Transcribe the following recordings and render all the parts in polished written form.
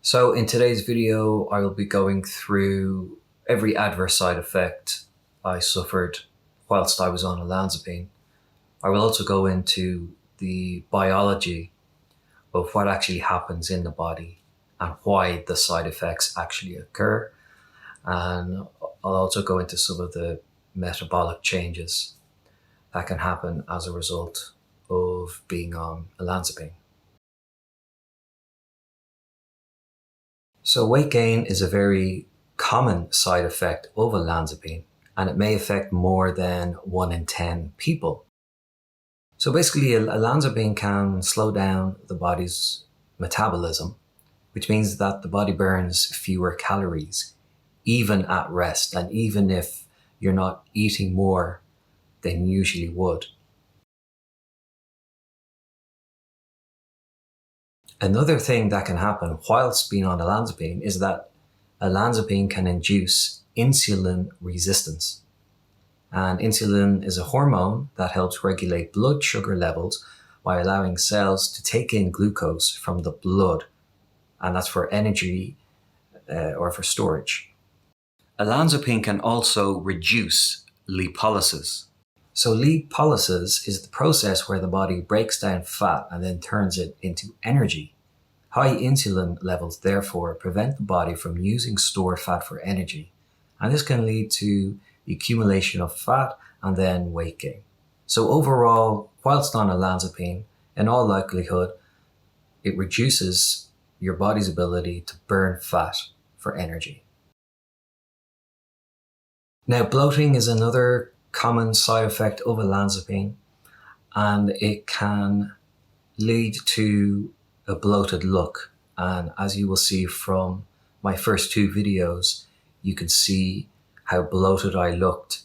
So in today's video, I will be going through every adverse side effect I suffered whilst I was on olanzapine. I will also go into the biology of what actually happens in the body and why the side effects actually occur. And I'll also go into some of the metabolic changes that can happen as a result of being on olanzapine. So weight gain is a very common side effect of olanzapine, and it may affect more than 1 in 10 people. So basically, olanzapine can slow down the body's metabolism, which means that the body burns fewer calories, even at rest, and even if you're not eating more than you usually would. Another thing that can happen whilst being on olanzapine is that olanzapine can induce insulin resistance. And insulin is a hormone that helps regulate blood sugar levels by allowing cells to take in glucose from the blood, and that's for energy or for storage. Olanzapine can also reduce lipolysis. So lipolysis is the process where the body breaks down fat and then turns it into energy. High insulin levels therefore prevent the body from using stored fat for energy, and this can lead to the accumulation of fat and then weight gain. So overall, whilst on olanzapine, in all likelihood, it reduces your body's ability to burn fat for energy. Now, bloating is another common side effect of olanzapine, and it can lead to a bloated look. And as you will see from my first two videos, you can see how bloated I looked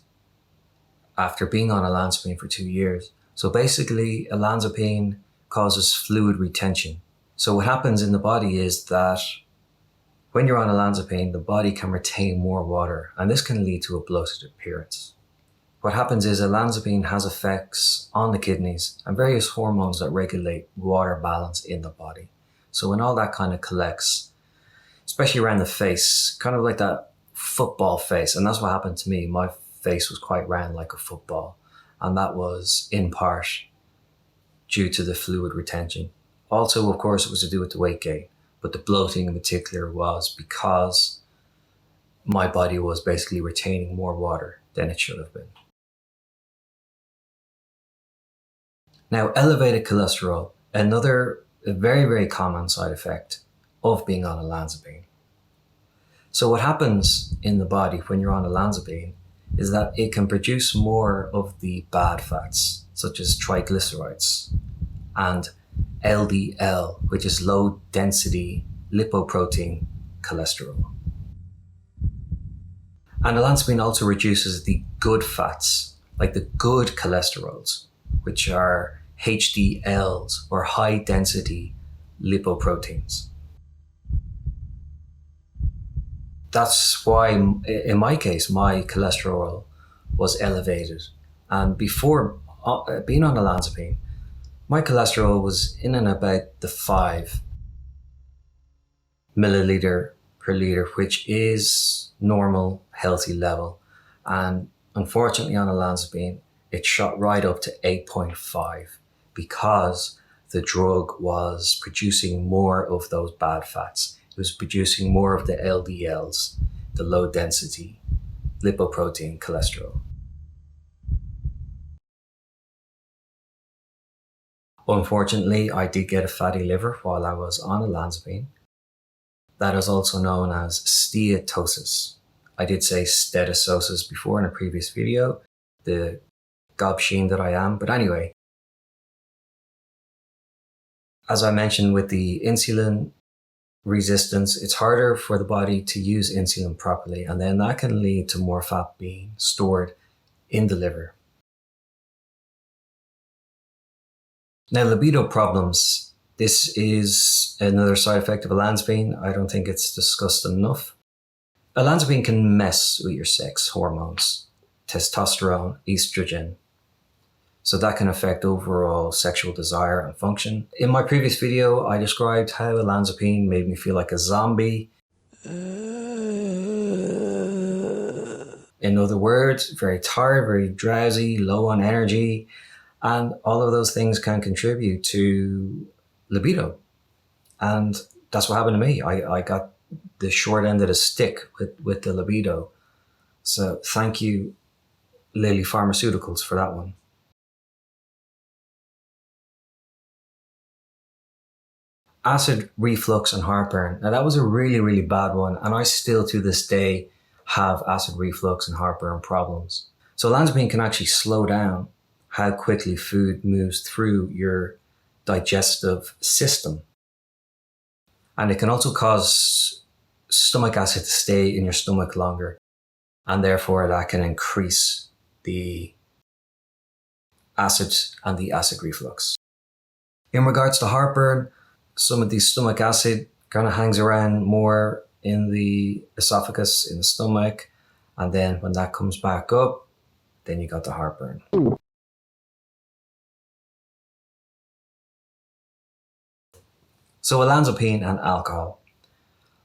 after being on olanzapine for 2 years. So basically, olanzapine causes fluid retention. So what happens in the body is that when you're on olanzapine, the body can retain more water, and this can lead to a bloated appearance. What happens is olanzapine has effects on the kidneys and various hormones that regulate water balance in the body. So when all that kind of collects, especially around the face, kind of like that football face, and that's what happened to me. My face was quite round like a football, and that was in part due to the fluid retention. Also, of course, it was to do with the weight gain, but the bloating in particular was because my body was basically retaining more water than it should have been. Now, elevated cholesterol, another very, very common side effect of being on olanzapine. So what happens in the body when you're on olanzapine is that it can produce more of the bad fats, such as triglycerides and LDL, which is low density lipoprotein cholesterol. And olanzapine also reduces the good fats, like the good cholesterols, which are HDLs or high density lipoproteins. That's why, in my case, my cholesterol was elevated. And before being on olanzapine, my cholesterol was in and about the 5 milliliter per liter, which is normal, healthy level. And unfortunately on olanzapine, it shot right up to 8.5 because the drug was producing more of those bad fats. It was producing more of the LDLs, the low density lipoprotein cholesterol. Unfortunately, I did get a fatty liver while I was on olanzapine. That is also known as steatosis. I did say steatosis before in a previous video, the gobsheen that I am, but anyway. As I mentioned with the insulin resistance, it's harder for the body to use insulin properly, and then that can lead to more fat being stored in the liver. Now, libido problems. This is another side effect of olanzapine. I don't think it's discussed enough. Olanzapine can mess with your sex hormones, testosterone, estrogen. So that can affect overall sexual desire and function. In my previous video, I described how olanzapine made me feel like a zombie. In other words, very tired, very drowsy, low on energy, and all of those things can contribute to libido. And that's what happened to me. I got the short end of the stick with the libido. So thank you, Lilly Pharmaceuticals, for that one. Acid reflux and heartburn. Now that was a really, really bad one. And I still to this day have acid reflux and heartburn problems. So olanzapine can actually slow down how quickly food moves through your digestive system. And it can also cause stomach acid to stay in your stomach longer. And therefore that can increase the acid and the acid reflux. In regards to heartburn, some of the stomach acid kind of hangs around more in the esophagus, in the stomach. And then when that comes back up, then you got the heartburn. So olanzapine and alcohol.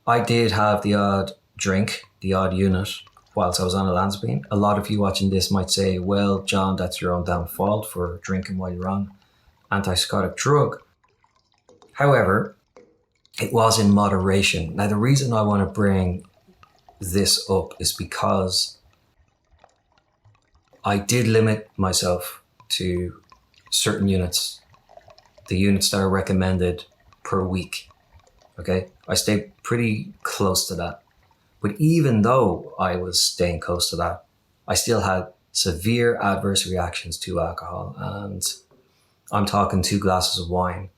I did have the odd drink, the odd unit, whilst I was on olanzapine. A lot of you watching this might say, well, John, that's your own damn fault for drinking while you're on antipsychotic drug. However, it was in moderation. Now, the reason I want to bring this up is because I did limit myself to certain units, the units that are recommended per week. Okay, I stayed pretty close to that. But even though I was staying close to that, I still had severe adverse reactions to alcohol. And I'm talking 2 glasses of wine.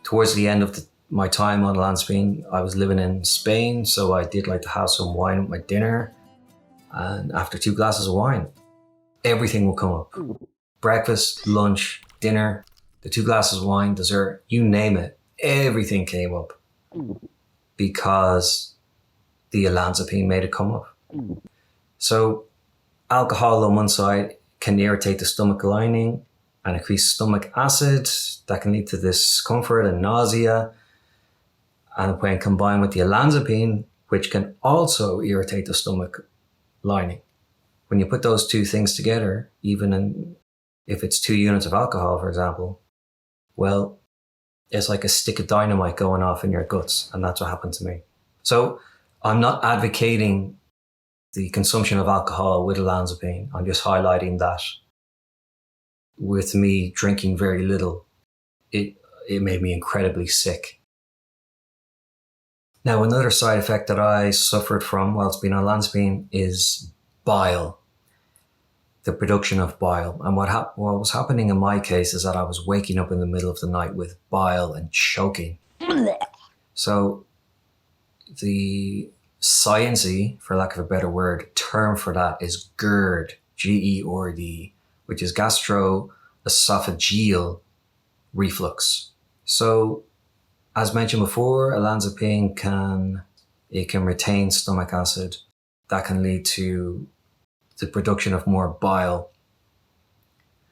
Towards the end of my time on olanzapine, I was living in Spain, so I did like to have some wine with my dinner. And after 2 glasses of wine, everything will come up. Breakfast, lunch, dinner, the 2 glasses of wine, dessert, you name it, everything came up because the olanzapine made it come up. So alcohol on one side can irritate the stomach lining and increase stomach acid. That can lead to discomfort and nausea. And when combined with the olanzapine, which can also irritate the stomach lining, when you put those two things together, if it's 2 units of alcohol, for example, well, it's like a stick of dynamite going off in your guts. And that's what happened to me. So I'm not advocating the consumption of alcohol with olanzapine. I'm just highlighting that with me drinking very little, it made me incredibly sick. Now, another side effect that I suffered from whilst being on olanzapine is bile, the production of bile. And what was happening in my case is that I was waking up in the middle of the night with bile and choking. So the sciencey, for lack of a better word, term for that is GERD, G-E-R-D, which is gastroesophageal reflux. So, as mentioned before, olanzapine can retain stomach acid. That can lead to the production of more bile.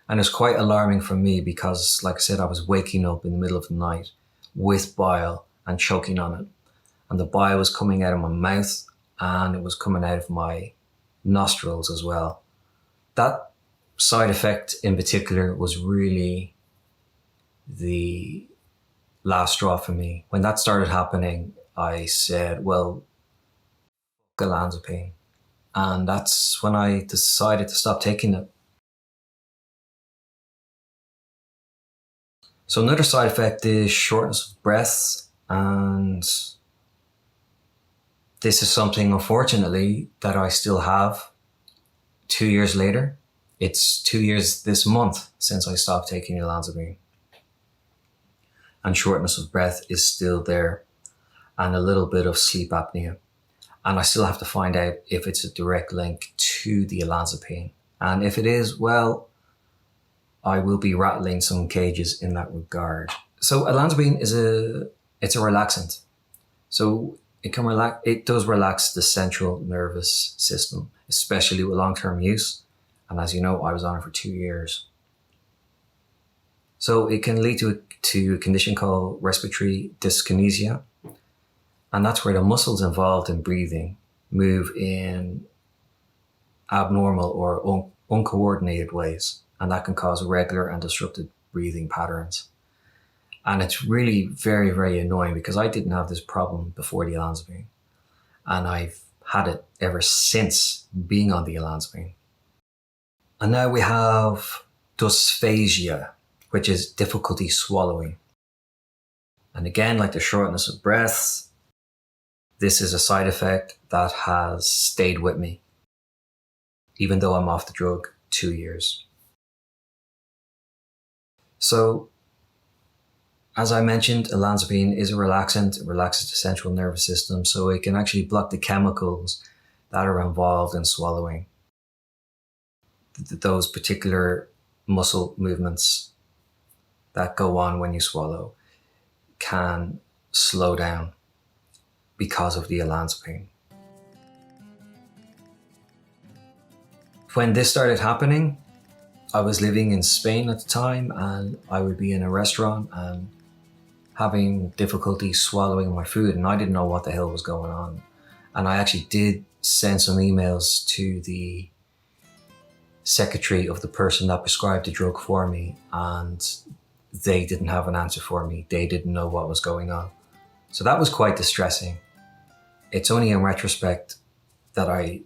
And it's quite alarming for me because, like I said, I was waking up in the middle of the night with bile and choking on it. And the bile was coming out of my mouth and it was coming out of my nostrils as well. That side effect in particular was really the last straw for me. When that started happening, I said, well, olanzapine. And that's when I decided to stop taking it. So another side effect is shortness of breath. And this is something, unfortunately, that I still have 2 years later. It's 2 years this month since I stopped taking olanzapine. And shortness of breath is still there, and a little bit of sleep apnea. And I still have to find out if it's a direct link to the olanzapine. And if it is, well, I will be rattling some cages in that regard. So olanzapine it's a relaxant. So it does relax the central nervous system, especially with long-term use. And as you know, I was on it for 2 years. So it can lead to a condition called respiratory dyskinesia. And that's where the muscles involved in breathing move in abnormal or uncoordinated ways. And that can cause irregular and disrupted breathing patterns. And it's really very, very annoying because I didn't have this problem before the olanzapine. And I've had it ever since being on the olanzapine. And now we have dysphagia, which is difficulty swallowing. And again, like the shortness of breath, this is a side effect that has stayed with me, even though I'm off the drug 2 years. So, as I mentioned, olanzapine is a relaxant. It relaxes the central nervous system, so it can actually block the chemicals that are involved in swallowing. Those particular muscle movements that go on when you swallow can slow down because of the olanzapine. When this started happening, I was living in Spain at the time, and I would be in a restaurant and having difficulty swallowing my food, and I didn't know what the hell was going on. And I actually did send some emails to the secretary of the person that prescribed the drug for me, and they didn't have an answer for me. They didn't know what was going on. So that was quite distressing. It's only in retrospect that I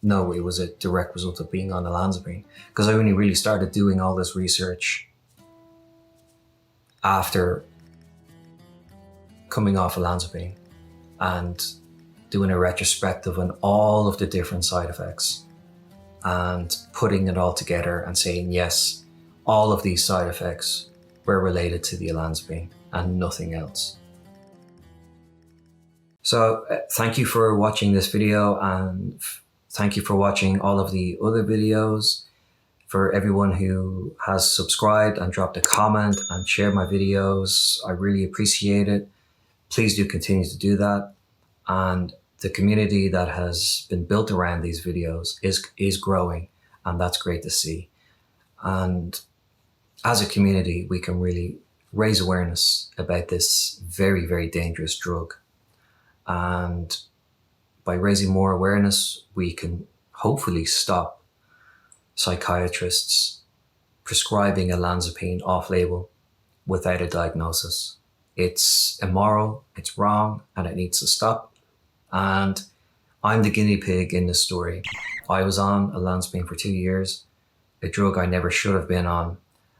know it was a direct result of being on olanzapine, because I only really started doing all this research after coming off olanzapine and doing a retrospective on all of the different side effects and putting it all together and saying, yes, all of these side effects were related to the olanzapine and nothing else. So thank you for watching this video, and thank you for watching all of the other videos. For everyone who has subscribed and dropped a comment and shared my videos, I really appreciate it. Please do continue to do that. And the community that has been built around these videos is growing, and that's great to see. And as a community, we can really raise awareness about this very, very dangerous drug. And by raising more awareness, we can hopefully stop psychiatrists prescribing olanzapine off-label without a diagnosis. It's immoral, it's wrong, and it needs to stop. And I'm the guinea pig in this story. I was on olanzapine for 2 years, a drug I never should have been on,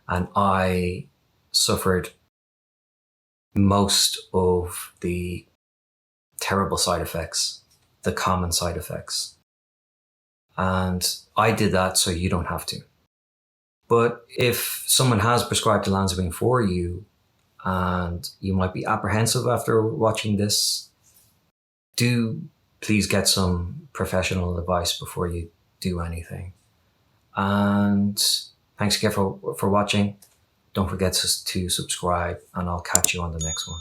and I suffered most of the terrible side effects, the common side effects. And I did that so you don't have to. But if someone has prescribed olanzapine for you and you might be apprehensive after watching this, do please get some professional advice before you do anything. And thanks again for watching. Don't forget to subscribe, and I'll catch you on the next one.